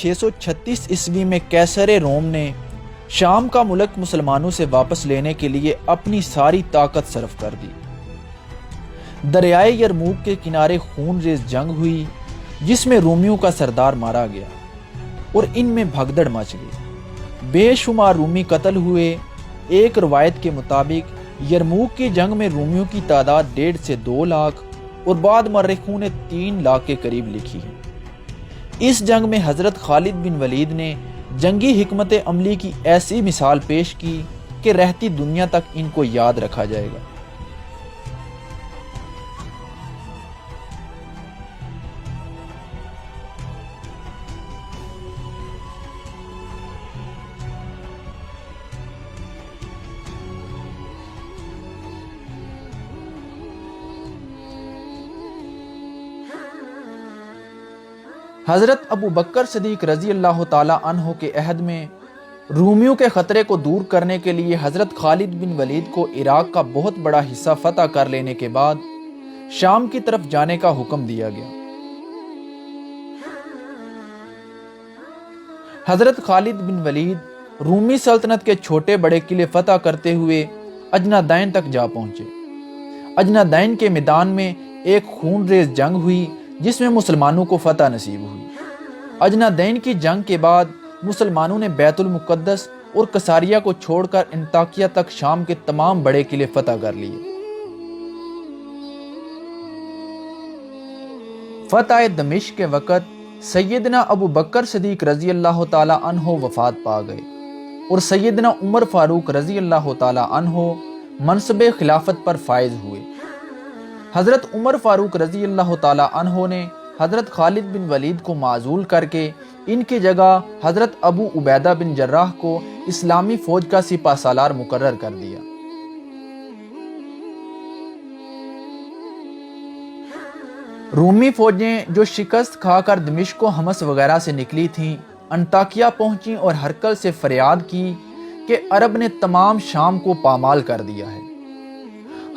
636 عیسوی میں قیصر روم نے شام کا ملک مسلمانوں سے واپس لینے کے لیے اپنی ساری طاقت صرف کر دی۔ دریائے یرموک کے کنارے خون ریز جنگ ہوئی جس میں رومیوں کا سردار مارا گیا اور ان میں بھگدڑ مچ گئی۔ بے شمار رومی قتل ہوئے۔ ایک روایت کے مطابق یرموک کی جنگ میں رومیوں کی تعداد 1.5 سے 2 لاکھ اور بعد مورخوں نے 3 لاکھ کے قریب لکھی ہے۔ اس جنگ میں حضرت خالد بن ولید نے جنگی حکمت عملی کی ایسی مثال پیش کی کہ رہتی دنیا تک ان کو یاد رکھا جائے گا۔ حضرت ابو بکر صدیق رضی اللہ تعالیٰ عنہ کے عہد میں رومیوں کے خطرے کو دور کرنے کے لیے حضرت خالد بن ولید کو عراق کا بہت بڑا حصہ فتح کر لینے کے بعد شام کی طرف جانے کا حکم دیا گیا۔ حضرت خالد بن ولید رومی سلطنت کے چھوٹے بڑے قلعے فتح کرتے ہوئے اجنادین تک جا پہنچے۔ اجنادین کے میدان میں ایک خون ریز جنگ ہوئی جس میں مسلمانوں کو فتح نصیب ہوئی۔ اجنادین کی جنگ کے بعد مسلمانوں نے بیت المقدس اور کساریہ کو چھوڑ کر انطاکیہ تک شام کے تمام بڑے قلعے فتح کر لیے۔ فتح دمشق کے وقت سیدنا ابو بکر صدیق رضی اللہ تعالی عنہ وفات پا گئے اور سیدنا عمر فاروق رضی اللہ تعالی عنہ منصب خلافت پر فائز ہوئے۔ حضرت عمر فاروق رضی اللہ تعالی عنہ نے حضرت خالد بن ولید کو معزول کر کے ان کی جگہ حضرت ابو عبیدہ بن جراح کو اسلامی فوج کا سپہ سالار مقرر کر دیا۔ رومی فوجیں جو شکست کھا کر دمشق و حمص وغیرہ سے نکلی تھیں انطاکیہ پہنچیں اور ہرقل سے فریاد کی کہ عرب نے تمام شام کو پامال کر دیا ہے۔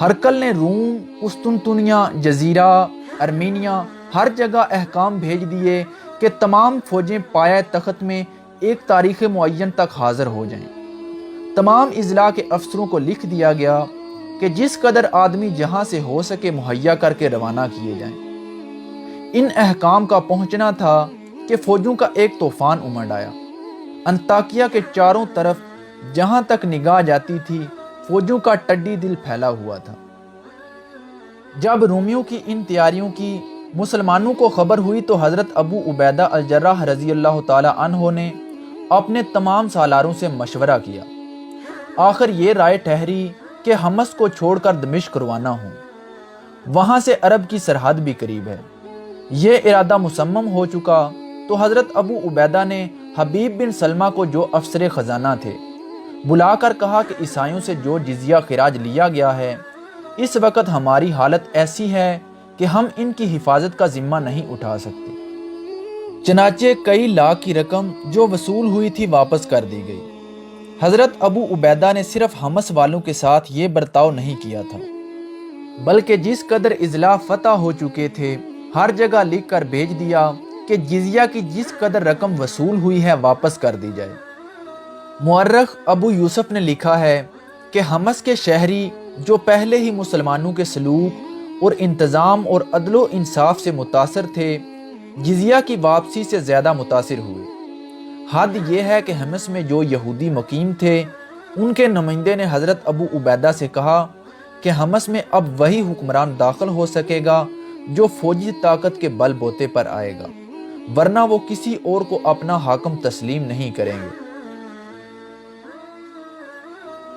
ہرقل نے روم، قسطنطنیہ، جزیرہ، ارمینیا ہر جگہ احکام بھیج دیے کہ تمام فوجیں پایہ تخت میں ایک تاریخ معین تک حاضر ہو جائیں۔ تمام اضلاع کے افسروں کو لکھ دیا گیا کہ جس قدر آدمی جہاں سے ہو سکے مہیا کر کے روانہ کیے جائیں۔ ان احکام کا پہنچنا تھا کہ فوجوں کا ایک طوفان امڑ آیا۔ انطاکیہ کے چاروں طرف جہاں تک نگاہ جاتی تھی فوجوں کا ٹڈی دل پھیلا ہوا تھا۔ جب رومیوں کی ان تیاریوں کی مسلمانوں کو خبر ہوئی تو حضرت ابو عبیدہ الجراح رضی اللہ تعالی عنہ نے اپنے تمام سالاروں سے مشورہ کیا۔ آخر یہ رائے ٹھہری کہ حمص کو چھوڑ کر دمشق روانہ ہوں، وہاں سے عرب کی سرحد بھی قریب ہے۔ یہ ارادہ مصمم ہو چکا تو حضرت ابو عبیدہ نے حبیب بن سلمہ کو جو افسر خزانہ تھے بلا کر کہا کہ عیسائیوں سے جو جزیہ خراج لیا گیا ہے اس وقت ہماری حالت ایسی ہے کہ ہم ان کی حفاظت کا ذمہ نہیں اٹھا سکتے۔ چنانچہ کئی لاکھ کی رقم جو وصول ہوئی تھی واپس کر دی گئی۔ حضرت ابو عبیدہ نے صرف حمص والوں کے ساتھ یہ برتاؤ نہیں کیا تھا بلکہ جس قدر اضلاع فتح ہو چکے تھے ہر جگہ لکھ کر بھیج دیا کہ جزیہ کی جس قدر رقم وصول ہوئی ہے واپس کر دی جائے۔ مورخ ابو یوسف نے لکھا ہے کہ حمص کے شہری جو پہلے ہی مسلمانوں کے سلوک اور انتظام اور عدل و انصاف سے متاثر تھے جزیہ کی واپسی سے زیادہ متاثر ہوئے۔ حد یہ ہے کہ حمص میں جو یہودی مقیم تھے ان کے نمائندے نے حضرت ابو عبیدہ سے کہا کہ حمص میں اب وہی حکمران داخل ہو سکے گا جو فوجی طاقت کے بل بوتے پر آئے گا، ورنہ وہ کسی اور کو اپنا حاکم تسلیم نہیں کریں گے۔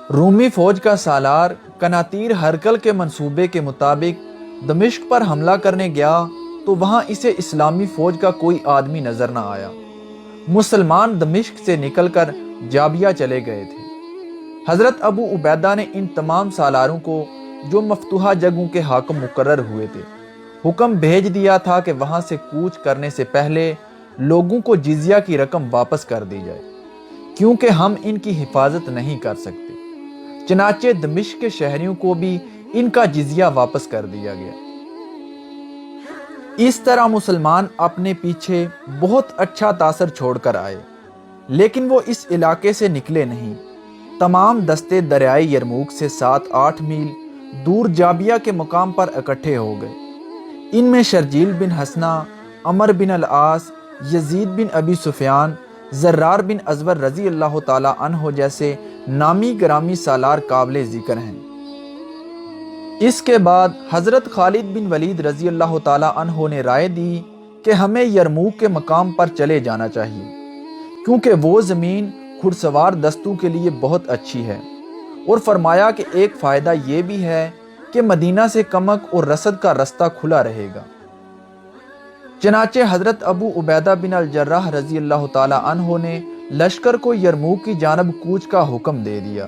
رومی فوج کا سالار کناتیر ہرقل کے منصوبے کے مطابق دمشق پر حملہ کرنے گیا تو وہاں اسے اسلامی فوج کا کوئی آدمی نظر نہ آیا۔ مسلمان دمشق سے نکل کر جابیہ چلے گئے تھے۔ حضرت ابو عبیدہ نے ان تمام سالاروں کو جو مفتوحہ جگہوں کے حاکم مقرر ہوئے تھے حکم بھیج دیا تھا کہ وہاں سے کوچ کرنے سے پہلے لوگوں کو جزیہ کی رقم واپس کر دی جائے کیونکہ ہم ان کی حفاظت نہیں کر سکتے۔ چنانچہ دمشق کے شہریوں کو بھی ان کا جزیہ واپس کر دیا گیا۔ اس طرح مسلمان اپنے پیچھے بہت اچھا تاثر چھوڑ کر آئے، لیکن وہ اس علاقے سے نکلے نہیں۔ تمام دستے دریائے یرموک سے 7-8 میل دور جابیہ کے مقام پر اکٹھے ہو گئے۔ ان میں شرجیل بن حسنہ، عمر بن العاص، یزید بن ابی سفیان، زرار بن ازور رضی اللہ تعالیٰ عنہ جیسے نامی گرامی سالار قابل ذکر ہیں۔ اس کے بعد حضرت خالد بن ولید رضی اللہ تعالیٰ عنہ نے رائے دی کہ ہمیں یرموک کے مقام پر چلے جانا چاہیے، کیونکہ وہ زمین گھڑسوار دستوں کے لیے بہت اچھی ہے، اور فرمایا کہ ایک فائدہ یہ بھی ہے کہ مدینہ سے کمک اور رسد کا رستہ کھلا رہے گا۔ چنانچہ حضرت ابو عبیدہ بن الجراح رضی اللہ تعالیٰ عنہ نے لشکر کو یرموک کی جانب کوچ کا حکم دے دیا۔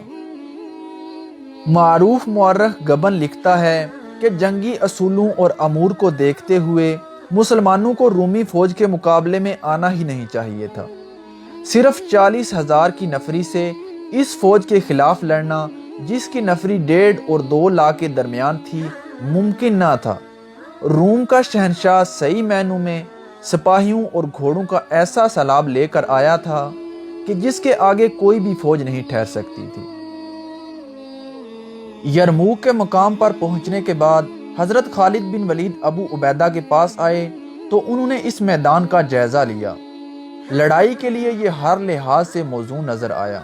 معروف مورخ گبن لکھتا ہے کہ جنگی اصولوں اور امور کو دیکھتے ہوئے مسلمانوں کو رومی فوج کے مقابلے میں آنا ہی نہیں چاہیے تھا۔ صرف 40,000 کی نفری سے اس فوج کے خلاف لڑنا، جس کی نفری 1.5 اور 2 لاکھ کے درمیان تھی، ممکن نہ تھا۔ روم کا شہنشاہ صحیح معنوں میں سپاہیوں اور گھوڑوں کا ایسا سیلاب لے کر آیا تھا کہ جس کے آگے کوئی بھی فوج نہیں ٹھہر سکتی تھی۔ یرموک کے مقام پر پہنچنے کے بعد حضرت خالد بن ولید ابو عبیدہ کے پاس آئے تو انہوں نے اس میدان کا جائزہ لیا۔ لڑائی کے لیے یہ ہر لحاظ سے موزوں نظر آیا۔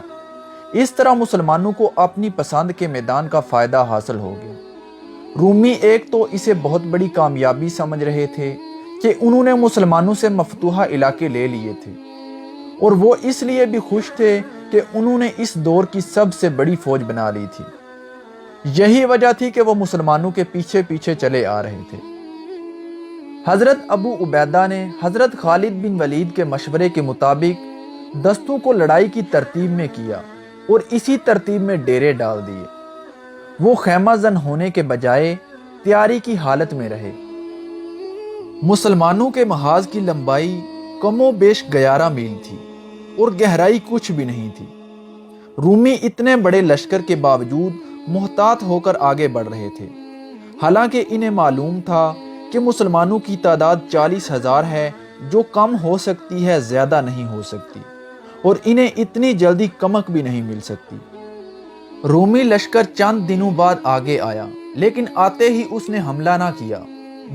اس طرح مسلمانوں کو اپنی پسند کے میدان کا فائدہ حاصل ہو گیا۔ رومی ایک تو اسے بہت بڑی کامیابی سمجھ رہے تھے کہ انہوں نے مسلمانوں سے مفتوحہ علاقے لے لیے تھے، اور وہ اس لیے بھی خوش تھے کہ انہوں نے اس دور کی سب سے بڑی فوج بنا لی تھی۔ یہی وجہ تھی کہ وہ مسلمانوں کے پیچھے پیچھے چلے آ رہے تھے۔ حضرت ابو عبیدہ نے حضرت خالد بن ولید کے مشورے کے مطابق دستوں کو لڑائی کی ترتیب میں کیا اور اسی ترتیب میں ڈیرے ڈال دیے۔ وہ خیمہ زن ہونے کے بجائے تیاری کی حالت میں رہے۔ مسلمانوں کے محاذ کی لمبائی کم و بیش 11 میل تھی اور گہرائی کچھ بھی نہیں تھی۔ رومی اتنے بڑے لشکر کے باوجود محتاط ہو کر آگے بڑھ رہے تھے، حالانکہ انہیں معلوم تھا کہ مسلمانوں کی تعداد 40,000 ہے، جو کم ہو سکتی ہے، زیادہ نہیں ہو سکتی، اور انہیں اتنی جلدی کمک بھی نہیں مل سکتی۔ رومی لشکر چند دنوں بعد آگے آیا، لیکن آتے ہی اس نے حملہ نہ کیا۔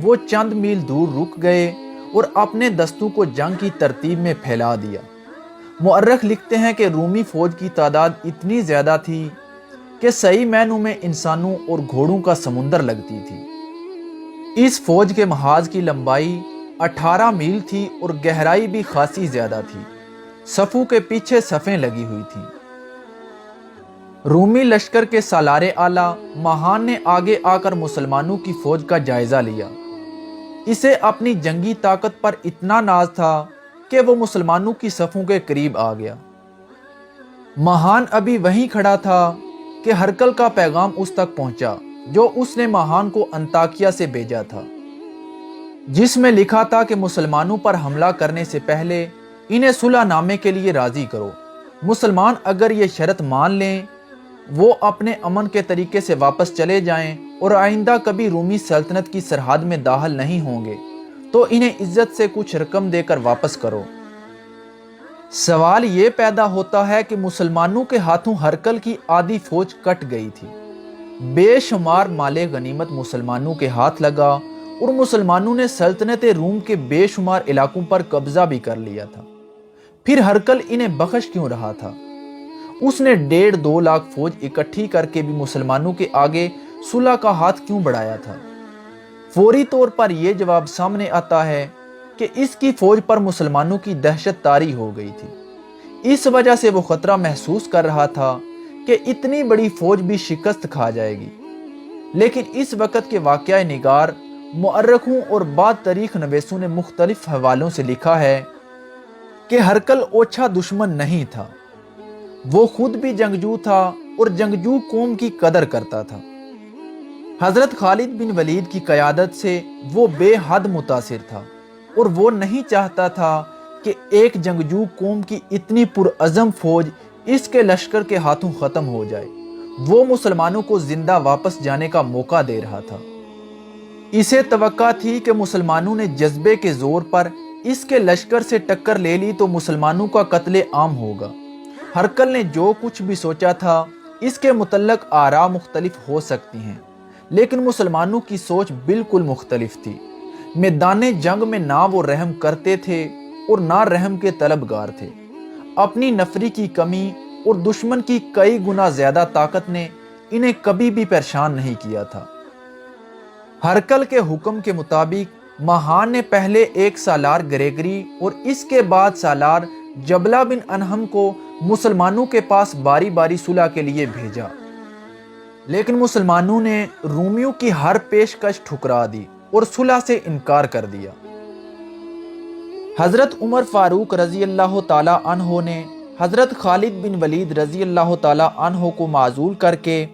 وہ چند میل دور رک گئے اور اپنے دستوں کو جنگ کی ترتیب میں پھیلا دیا۔ مورخ لکھتے ہیں کہ رومی فوج کی تعداد اتنی زیادہ تھی کہ صحیح معنوں میں انسانوں اور گھوڑوں کا سمندر لگتی تھی۔ اس فوج کے محاذ کی لمبائی 18 میل تھی اور گہرائی بھی خاصی زیادہ تھی۔ صفوں کے پیچھے صفیں لگی ہوئی تھیں۔ رومی لشکر کے سالار اعلیٰ ماہان نے آگے آ کر مسلمانوں کی فوج کا جائزہ لیا۔ اسے اپنی جنگی طاقت پر اتنا ناز تھا کہ وہ مسلمانوں کی صفوں کے قریب آ گیا۔ ماہان ابھی وہیں کھڑا تھا کہ ہرقل کا پیغام اس تک پہنچا، جو اس نے ماہان کو انطاکیہ سے بھیجا تھا، جس میں لکھا تھا کہ مسلمانوں پر حملہ کرنے سے پہلے انہیں صلح نامے کے لیے راضی کرو۔ مسلمان اگر یہ شرط مان لیں، وہ اپنے امن کے طریقے سے واپس چلے جائیں اور آئندہ کبھی رومی سلطنت کی سرحد میں داخل نہیں ہوں گے، تو انہیں عزت سے کچھ رقم دے کر واپس کرو۔ سوال یہ پیدا ہوتا ہے کہ مسلمانوں کے ہاتھوں ہرقل کی آدھی فوج کٹ گئی تھی۔ بے شمار مال غنیمت مسلمانوں کے ہاتھ لگا اور مسلمانوں نے سلطنت روم کے بے شمار علاقوں پر قبضہ بھی کر لیا تھا۔ پھر ہرقل انہیں بخش کیوں رہا تھا؟ اس نے 1.5-2 لاکھ فوج اکٹھی کر کے بھی مسلمانوں کے آگے صلح کا ہاتھ کیوں بڑھایا تھا؟ فوری طور پر یہ جواب سامنے آتا ہے کہ اس کی فوج پر مسلمانوں کی دہشت طاری ہو گئی تھی۔ اس وجہ سے وہ خطرہ محسوس کر رہا تھا کہ اتنی بڑی فوج بھی شکست کھا جائے گی۔ لیکن اس وقت کے واقعہ نگار، مؤرخوں اور بعض تاریخ نویسوں نے مختلف حوالوں سے لکھا ہے کہ ہرقل اوچھا دشمن نہیں تھا، وہ خود بھی جنگجو تھا اور جنگجو قوم کی قدر کرتا تھا۔ حضرت خالد بن ولید کی قیادت سے وہ بے حد متاثر تھا اور وہ نہیں چاہتا تھا کہ ایک جنگجو قوم کی اتنی پرعزم فوج اس کے لشکر کے ہاتھوں ختم ہو جائے۔ وہ مسلمانوں کو زندہ واپس جانے کا موقع دے رہا تھا۔ اسے توقع تھی کہ مسلمانوں نے جذبے کے زور پر اس کے لشکر سے ٹکر لے لی تو مسلمانوں کا قتل عام ہوگا۔ ہرقل نے جو کچھ بھی سوچا تھا اس کے متعلق آراء مختلف ہو سکتی ہیں، لیکن مسلمانوں کی سوچ بالکل مختلف تھی۔ میدان جنگ میں نہ وہ رحم کرتے تھے اور نہ رحم کے طلبگار تھے۔ اپنی نفری کی کمی اور دشمن کی کئی گنا زیادہ طاقت نے انہیں کبھی بھی پریشان نہیں کیا تھا۔ ہرقل کے حکم کے مطابق ماہان نے پہلے ایک سالار گریگری اور اس کے بعد سالار جبلہ بن انہم کو مسلمانوں کے پاس باری باری صلح کے لیے بھیجا، لیکن مسلمانوں نے رومیوں کی ہر پیشکش ٹھکرا دی اور صلح سے انکار کر دیا۔ حضرت عمر فاروق رضی اللہ تعالیٰ عنہ نے حضرت خالد بن ولید رضی اللہ تعالیٰ عنہ کو معزول کر کے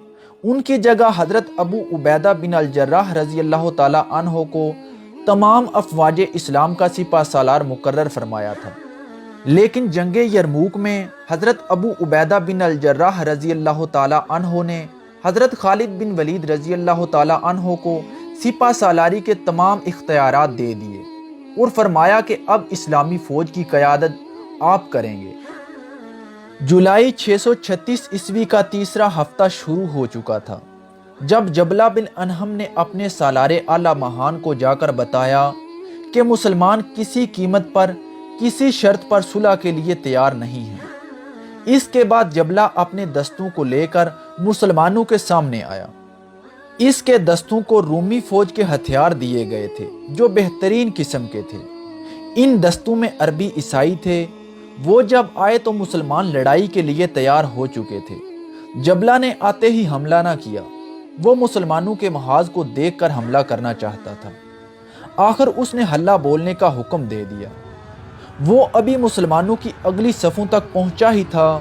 ان کی جگہ حضرت ابو عبیدہ بن الجراح رضی اللہ تعالیٰ عنہ کو تمام افواج اسلام کا سپہ سالار مقرر فرمایا تھا، لیکن جنگ یرموک میں حضرت ابو عبیدہ بن الجراح رضی اللہ تعالیٰ عنہ نے حضرت خالد بن ولید رضی اللہ تعالیٰ عنہ کو سپہ سالاری کے تمام اختیارات دے دیے اور فرمایا کہ اب اسلامی فوج کی قیادت آپ کریں گے۔ جولائی 636 عیسوی کا تیسرا ہفتہ شروع ہو چکا تھا جب جبلہ بن انہم نے اپنے سالار اعلیٰ ماہان کو جا کر بتایا کہ مسلمان کسی قیمت پر کسی شرط پر صلح کے لیے تیار نہیں ہیں۔ اس کے بعد جبلہ اپنے دستوں کو لے کر مسلمانوں کے سامنے آیا۔ اس کے دستوں کو رومی فوج کے ہتھیار دیے گئے تھے جو بہترین قسم کے تھے۔ ان دستوں میں عربی عیسائی تھے۔ وہ جب آئے تو مسلمان لڑائی کے لیے تیار ہو چکے تھے۔ جبلہ نے آتے ہی حملہ نہ کیا، وہ مسلمانوں کے محاذ کو دیکھ کر حملہ کرنا چاہتا تھا۔ آخر اس نے ہلہ بولنے کا حکم دے دیا۔ وہ ابھی مسلمانوں کی اگلی صفوں تک پہنچا ہی تھا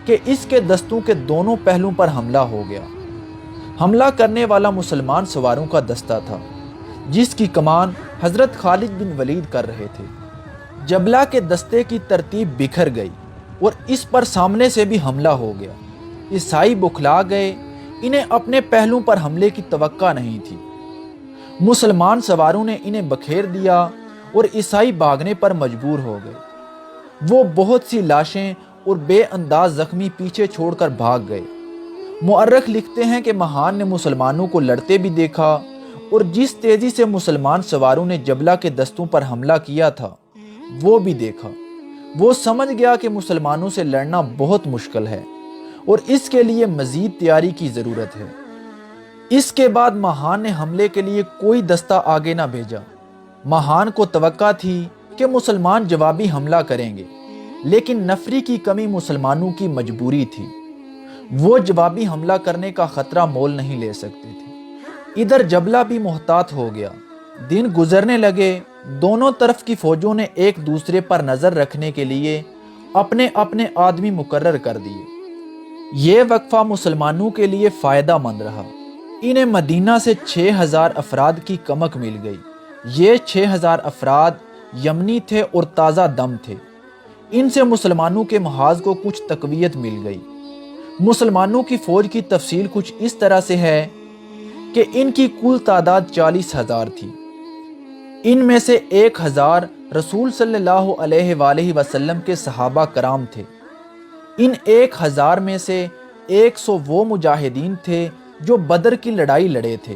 کہ اس کے دستوں کے دونوں پہلوں پر حملہ ہو گیا۔ حملہ کرنے والا مسلمان سواروں کا دستہ تھا جس کی کمان حضرت خالد بن ولید کر رہے تھے۔ جبلہ کے دستے کی ترتیب بکھر گئی اور اس پر سامنے سے بھی حملہ ہو گیا۔ عیسائی بکھلا گئے، انہیں اپنے پہلوں پر حملے کی توقع نہیں تھی۔ مسلمان سواروں نے انہیں بکھیر دیا اور عیسائی بھاگنے پر مجبور ہو گئے۔ وہ بہت سی لاشیں اور بے انداز زخمی پیچھے چھوڑ کر بھاگ گئے۔ مؤرخ لکھتے ہیں کہ ماہان نے مسلمانوں کو لڑتے بھی دیکھا اور جس تیزی سے مسلمان سواروں نے جبلہ کے دستوں پر حملہ کیا تھا وہ بھی دیکھا۔ وہ سمجھ گیا کہ مسلمانوں سے لڑنا بہت مشکل ہے اور اس کے لیے مزید تیاری کی ضرورت ہے۔ اس کے بعد ماہان نے حملے کے لیے کوئی دستہ آگے نہ بھیجا۔ ماہان کو توقع تھی کہ مسلمان جوابی حملہ کریں گے، لیکن نفری کی کمی مسلمانوں کی مجبوری تھی۔ وہ جوابی حملہ کرنے کا خطرہ مول نہیں لے سکتے تھے۔ ادھر جبلہ بھی محتاط ہو گیا۔ دن گزرنے لگے، دونوں طرف کی فوجوں نے ایک دوسرے پر نظر رکھنے کے لیے اپنے اپنے آدمی مقرر کر دیے۔ یہ وقفہ مسلمانوں کے لیے فائدہ مند رہا۔ انہیں مدینہ سے 6000 افراد کی کمک مل گئی۔ یہ 6000 افراد یمنی تھے اور تازہ دم تھے۔ ان سے مسلمانوں کے محاذ کو کچھ تقویت مل گئی۔ مسلمانوں کی فوج کی تفصیل کچھ اس طرح سے ہے کہ ان کی کل تعداد 40,000 تھی۔ ان میں سے 1000 رسول صلی اللہ علیہ وآلہ وسلم کے صحابہ کرام تھے۔ ان 1000 میں سے 100 وہ مجاہدین تھے جو بدر کی لڑائی لڑے تھے۔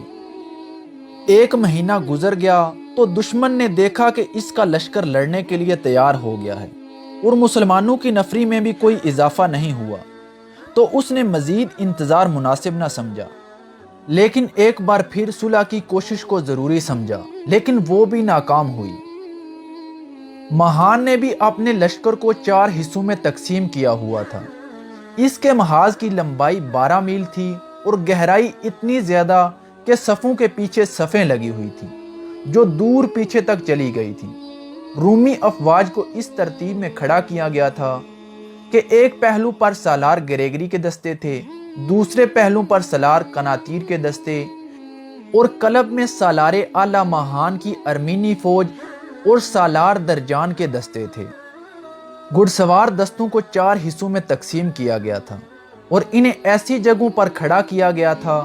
1 مہینہ گزر گیا تو دشمن نے دیکھا کہ اس کا لشکر لڑنے کے لیے تیار ہو گیا ہے اور مسلمانوں کی نفری میں بھی کوئی اضافہ نہیں ہوا، تو اس نے مزید انتظار مناسب نہ سمجھا، لیکن ایک بار پھر صلح کی کوشش کو ضروری سمجھا، لیکن وہ بھی ناکام ہوئی۔ ماہان نے بھی اپنے لشکر کو 4 حصوں میں تقسیم کیا ہوا تھا۔ اس کے محاذ کی لمبائی 12 میل تھی اور گہرائی اتنی زیادہ کہ صفوں کے پیچھے صفیں لگی ہوئی تھیں جو دور پیچھے تک چلی گئی تھیں۔ رومی افواج کو اس ترتیب میں کھڑا کیا گیا تھا کہ ایک پہلو پر سالار گریگری کے دستے تھے، دوسرے پہلو پر سالار قناطیر کے دستے اور قلب میں سالار اعلیٰ ماہان کی ارمینی فوج اور سالار درجان کے دستے تھے۔ گھڑ سوار دستوں کو 4 حصوں میں تقسیم کیا گیا تھا اور انہیں ایسی جگہوں پر کھڑا کیا گیا تھا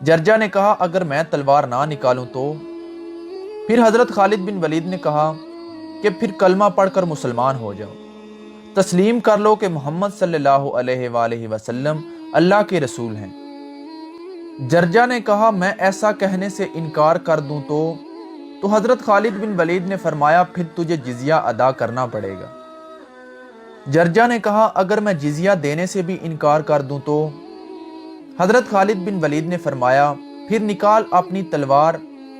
جرجا نے کہا اگر میں تلوار نہ نکالوں تو؟ پھر حضرت خالد بن ولید نے کہا کہ پھر کلمہ پڑھ کر مسلمان ہو جاؤ، تسلیم کر لو کہ محمد صلی اللہ علیہ وآلہ وسلم اللہ کے رسول ہیں۔ جرجا نے کہا میں ایسا کہنے سے انکار کر دوں تو حضرت خالد بن ولید نے فرمایا پھر تجھے جزیہ ادا کرنا پڑے گا۔ جرجا نے کہا اگر میں جزیہ دینے سے بھی انکار کر دوں تو؟ حضرت خالد بن ولید نے فرمایا پھر نکال اپنی تلوار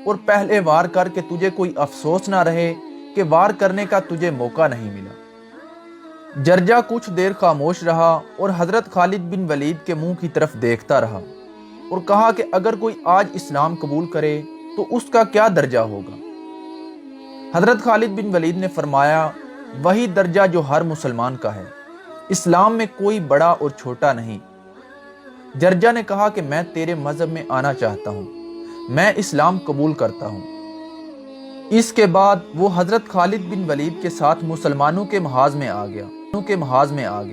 اور پہلے وار کر کے تجھے کوئی افسوس نہ رہے کہ وار کرنے کا تجھے موقع نہیں ملا۔ جرجا کچھ دیر خاموش رہا اور حضرت خالد بن ولید کے منہ کی طرف دیکھتا رہا اور کہا کہ اگر کوئی آج اسلام قبول کرے تو اس کا کیا درجہ ہوگا؟ حضرت خالد بن ولید نے فرمایا وہی درجہ جو ہر مسلمان کا ہے، اسلام میں کوئی بڑا اور چھوٹا نہیں۔ جرجا نے کہا کہ میں تیرے مذہب میں آنا چاہتا ہوں، میں اسلام قبول کرتا ہوں۔ اس کے بعد وہ حضرت خالد بن ولید کے ساتھ مسلمانوں کے محاذ میں آ گیا۔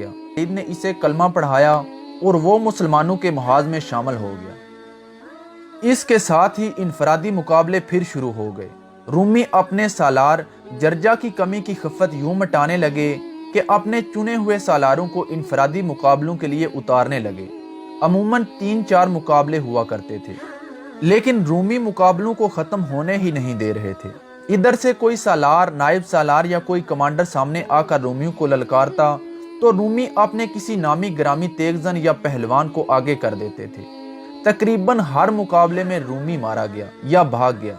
ولید نے اسے کلمہ پڑھایا اور وہ مسلمانوں کے محاذ میں شامل ہو گیا۔ اس کے ساتھ ہی انفرادی مقابلے پھر شروع ہو گئے۔ رومی اپنے سالار جرجا کی کمی کی خفت یوں مٹانے لگے کہ اپنے چنے ہوئے سالاروں کو انفرادی مقابلوں کے لیے اتارنے لگے۔ عموماً 3-4 مقابلے ہوا کرتے تھے، لیکن رومی مقابلوں کو ختم ہونے ہی نہیں دے رہے تھے۔ ادھر سے کوئی سالار، نائب سالار یا کوئی کمانڈر سامنے آ کر رومیوں کو للکارتا تو رومی اپنے کسی نامی گرامی تیغزن یا پہلوان کو آگے کر دیتے تھے۔ تقریباً ہر مقابلے میں رومی مارا گیا یا بھاگ گیا۔